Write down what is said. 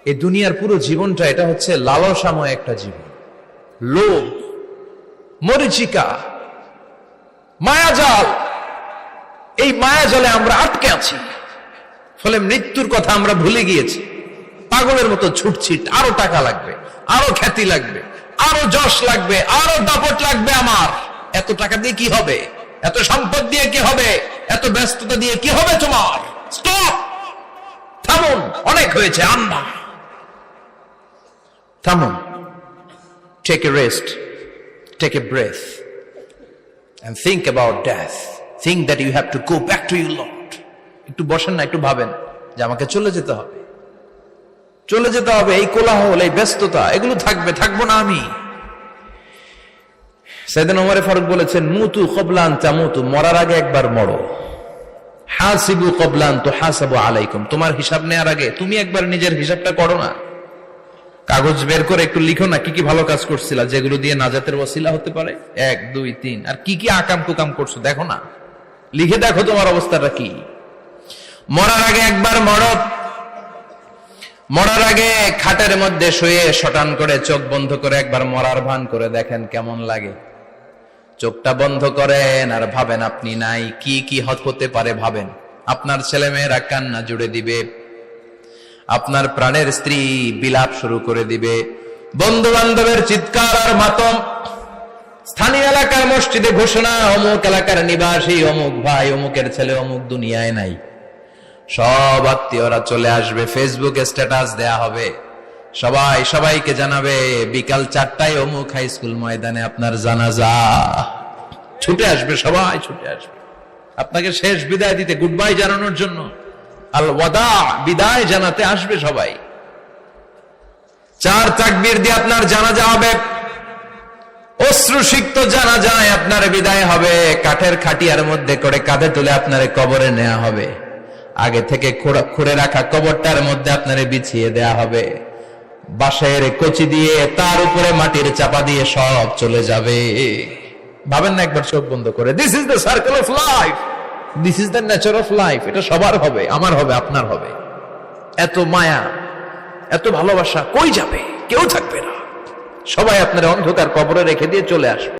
এই দুনিয়ার পুরো জীবনটা এটা হচ্ছে লালসাময় একটা জীবন, লোভ, মরিচিকা, মায়াজাল। এই মায়াজালে আমরা আটকে আছি, ফলে মৃত্যুর কথা আমরা ভুলে গিয়েছি। পাগলের মতো ছুটছিট, আরো টাকা লাগবে, আরো খ্যাতি লাগবে, আরো যশ লাগবে, আরো দাপট লাগবে। আমার এত টাকা দিয়ে কি হবে, এত সম্পদ দিয়ে কি হবে, এত ব্যস্ততা দিয়ে কি হবে তোমার? স্টপ, থামুন, অনেক হয়েছে, আন্না, থামুন। Take a rest, take a breath and think about death. Think that you have to go back to your Lord. একটু বসেন না, একটু ভাবেন যে আমাকে চলে যেতে হবে, চলে যেতে হবে। এই কোলাহল, এই ব্যস্ততা, এগুলো থাকবে, থাকবো না আমি। সাইয়েদনা ওমর ফারুক বলেছেন, মুতু ক্বাবলা আন তামুতু, মরার আগে একবার মরো। হাসিবু ক্বাবলা আন তুহাসাবু আলাইকুম, তোমার হিসাব নেওয়ার আগে তুমি একবার নিজের হিসাবটা করো না। কাগজ বের করে একটু লিখো না কি কি ভালো কাজ করছিলা, যেগুলো দিয়ে নাজাতের ওসিলা হতে পারে, 1 2 3, আর কি কি আকাম কুকাম করছো দেখো না, লিখে দেখো তোমার অবস্থাটা কি। মরার আগে একবার মরো। মরার আগে খাটের মধ্যে শুয়ে শটান করে চোখ বন্ধ করে একবার মরার ভান করে দেখেন কেমন লাগে। চোখটা বন্ধ করেন আর ভাবেন আপনি নাই, কি কি হতে পারে ভাবেন। আপনার ছেলে মেয়েরা কান্না জুড়ে দিবে, আপনার প্রাণের স্ত্রী বিলাপ শুরু করে দিবে, বন্ধু বান্ধবের চিৎকার আর মাতম, স্থানীয় এলাকার মসজিদে ঘোষণা, অমুক এলাকার নিবাসী অমুক ভাই অমুকের ছেলে অমুক দুনিয়ায় নাই। সব আত্মীয়রা চলে আসবে, ফেসবুকে স্ট্যাটাস দেয়া হবে, সবাই সবাইকে জানাবে বিকাল 4টায় অমুক হাই স্কুল ময়দানে আপনার জানাজা। ছুটে আসবে, সবাই ছুটে আসবে আপনাকে শেষ বিদায় দিতে, গুড বাই জানানোর জন্য, আল ওয়াদা, বিদায় জানাতে আসবে সবাই। 4 তাকবীর দিয়ে আপনার জানাজা হবে, অশ্রুসিক্ত জানাজায় আপনার বিদায় হবে। কাঠের খাটিয়ার মধ্যে করে কাঁধে তুলে আপনার কবরে নেওয়া হবে, আগে থেকে খুঁড়ে রাখা কবরটার মধ্যে আপনারে বিছিয়ে দেয়া হবে, বাঁশের কচি দিয়ে তার উপরে মাটির চাপা দিয়ে সব চলে যাবে। ভাবেন না একবার চোখ বন্ধ করে, this is the circle of life, this is the nature of life. এটা সবার হবে, আমার হবে, আপনার হবে। এত মায়া, এত ভালোবাসা কই যাবে? কেউ থাকবে না, সবাই আপনার অন্ধকার কবরে রেখে দিয়ে চলে আসবে।